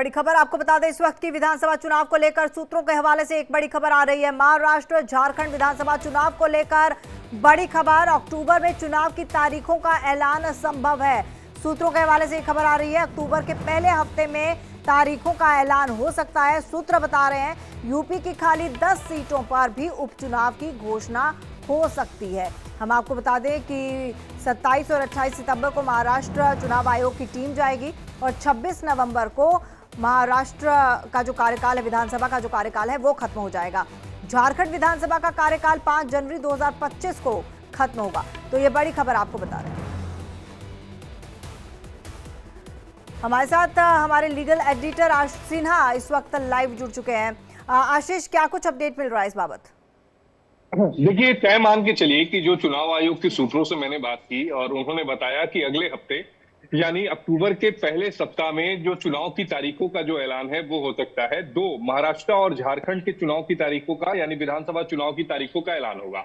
बड़ी खबर आपको बता दें, इस वक्त की विधानसभा चुनाव को लेकर सूत्रों के हवाले से एक बड़ी खबर आ रही है। महाराष्ट्र झारखंड विधानसभा चुनाव को लेकर बड़ी खबर, अक्टूबर में चुनाव की तारीखों का ऐलान संभव है। सूत्रों के हवाले से एक खबर आ रही है, अक्टूबर के पहले हफ्ते में तारीखों का ऐलान हो सकता है। सूत्र बता रहे हैं यूपी की खाली 10 सीटों पर भी उपचुनाव की घोषणा हो सकती है। हम आपको बता दें कि 27 और 28 सितंबर को महाराष्ट्र चुनाव आयोग की टीम जाएगी और 26 नवंबर को महाराष्ट्र का जो कार्यकाल है, विधानसभा का जो कार्यकाल है, वो खत्म हो जाएगा। झारखंड विधानसभा का कार्यकाल 5 जनवरी 2025 को खत्म होगा। तो ये बड़ी खबर आपको बता रहे हैं। हमारे साथ हमारे लीगल एडिटर आशीष सिन्हा इस वक्त लाइव जुड़ चुके हैं। आशीष, क्या कुछ अपडेट मिल रहा है इस बाबत? देखिए, तय मान के चलिए कि जो चुनाव आयोग के सूत्रों से मैंने बात की और उन्होंने बताया कि अगले हफ्ते यानी अक्टूबर के पहले सप्ताह में जो चुनाव की तारीखों का जो ऐलान है वो हो सकता है। महाराष्ट्र और झारखंड के चुनाव की तारीखों का यानी विधानसभा चुनाव की तारीखों का ऐलान होगा।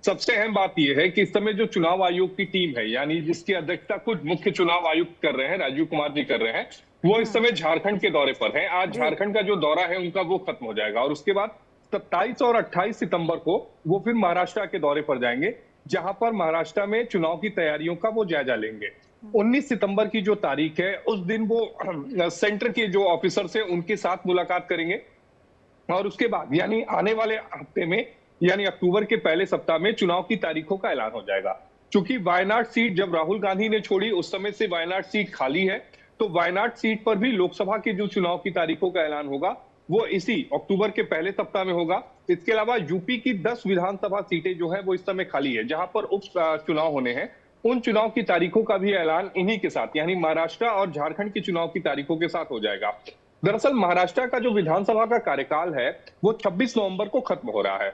सबसे अहम बात यह है कि इस समय जो चुनाव आयोग की टीम है, यानी जिसकी अध्यक्षता खुद मुख्य चुनाव आयुक्त कर रहे हैं, राजीव कुमार जी कर रहे हैं, वो इस समय झारखंड के दौरे पर है। आज झारखंड का जो दौरा है उनका वो खत्म हो जाएगा और उसके बाद 27 और 28 सितंबर को वो फिर महाराष्ट्र के दौरे पर जाएंगे, जहां पर महाराष्ट्र में चुनाव की तैयारियों का वो जायजा लेंगे। 19 सितंबर की जो तारीख है, उस दिन वो सेंटर के जो ऑफिसर है उनके साथ मुलाकात करेंगे और उसके बाद यानी आने वाले हफ्ते में यानी अक्टूबर के पहले सप्ताह में चुनाव की तारीखों का ऐलान हो जाएगा। क्योंकि वायनाड सीट जब राहुल गांधी ने छोड़ी उस समय से वायनाड सीट खाली है, तो वायनाड सीट पर भी लोकसभा के जो चुनाव की तारीखों का ऐलान होगा वो इसी अक्टूबर के पहले सप्ताह में होगा। इसके अलावा यूपी की 10 विधानसभा सीटें जो है वो इस समय खाली है, जहां पर उप चुनाव होने हैं। उन चुनाव की तारीखों का भी ऐलान इन्हीं के साथ यानी महाराष्ट्र और झारखंड की चुनाव की तारीखों के साथ हो जाएगा। दरअसल महाराष्ट्र का जो विधानसभा का कार्यकाल है वो 26 नवंबर को खत्म हो रहा है।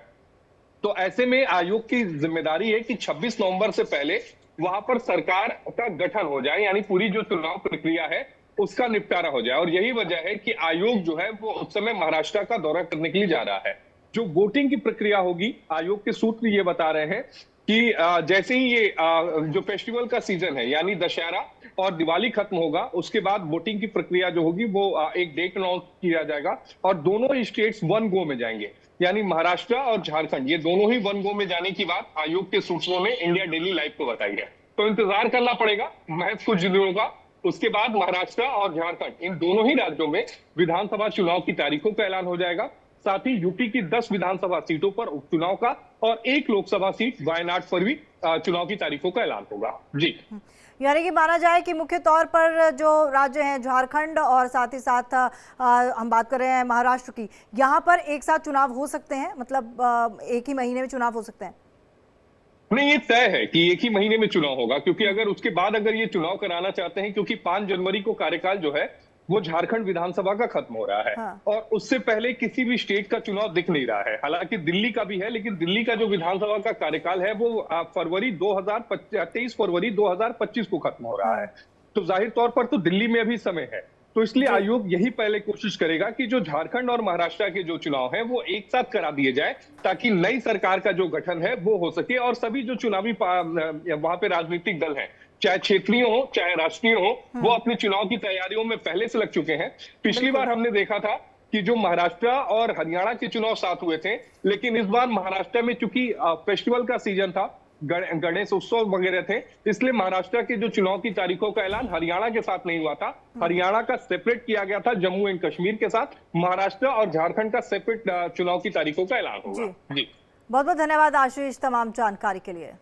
तो ऐसे में आयोग की जिम्मेदारी है कि 26 नवंबर से पहले वहां पर सरकार का गठन हो जाए, यानी पूरी जो चुनाव प्रक्रिया है उसका निपटारा हो जाए। और यही वजह है कि आयोग जो है वो उस समय महाराष्ट्र का दौरा करने के लिए जा रहा है। जो वोटिंग की प्रक्रिया होगी, आयोग के सूत्र ये बता रहे हैं कि जैसे ही ये जो फेस्टिवल का सीजन है यानी दशहरा और दिवाली खत्म होगा, उसके बाद वोटिंग की प्रक्रिया जो होगी वो एक डेट अनाउंस किया जाएगा और दोनों ही स्टेट्स वन गो में जाएंगे। यानी महाराष्ट्र और झारखंड ये दोनों ही वन गो में जाने की बात आयोग के सूत्रों ने इंडिया डेली लाइव को बताई है। तो इंतजार करना पड़ेगा महज कुछ दिनों का। उसके बाद महाराष्ट्र और झारखंड इन दोनों ही राज्यों में विधानसभा चुनाव की तारीखों का ऐलान हो जाएगा। साथ ही यूपी की 10 विधानसभा सीटों पर उपचुनाव का और एक लोकसभा सीट वायनाड पर भी चुनाव की तारीखों का ऐलान होगा। जी, यानी कि माना जाए कि मुख्य तौर पर जो राज्य हैं झारखंड और साथ ही साथ हम बात कर रहे हैं महाराष्ट्र की, यहाँ पर एक साथ चुनाव हो सकते हैं, मतलब एक ही महीने में चुनाव हो सकते हैं? नहीं, ये तय है कि एक ही महीने में चुनाव होगा, क्योंकि अगर उसके बाद अगर ये चुनाव कराना चाहते हैं, क्योंकि 5 जनवरी को कार्यकाल जो है वो झारखंड विधानसभा का खत्म हो रहा है। हाँ। और उससे पहले किसी भी स्टेट का चुनाव दिख नहीं रहा है। हालांकि दिल्ली का भी है, लेकिन दिल्ली का जो विधानसभा का कार्यकाल है वो 23 फरवरी 2025 को खत्म हो रहा है। तो जाहिर तौर पर तो दिल्ली में अभी समय है। तो इसलिए आयोग यही पहले कोशिश करेगा कि जो झारखंड और महाराष्ट्र के जो चुनाव हैं वो एक साथ करा दिए जाए, ताकि नई सरकार का जो गठन है वो हो सके और सभी जो चुनावी वहां पे राजनीतिक दल हैं, चाहे क्षेत्रीय हो चाहे राष्ट्रीय हो, वो अपनी चुनाव की तैयारियों में पहले से लग चुके हैं। पिछली बार हमने देखा था कि जो महाराष्ट्र और हरियाणा के चुनाव साथ हुए थे, लेकिन इस बार महाराष्ट्र में चूंकि फेस्टिवल का सीजन था, गणेश उत्सव वगैरह थे, इसलिए महाराष्ट्र के जो चुनाव की तारीखों का ऐलान हरियाणा के साथ नहीं हुआ था। हरियाणा का सेपरेट किया गया था जम्मू एंड कश्मीर के साथ। महाराष्ट्र और झारखंड का सेपरेट चुनाव की तारीखों का ऐलान होगा। जी, बहुत बहुत धन्यवाद आशीष तमाम जानकारी के लिए।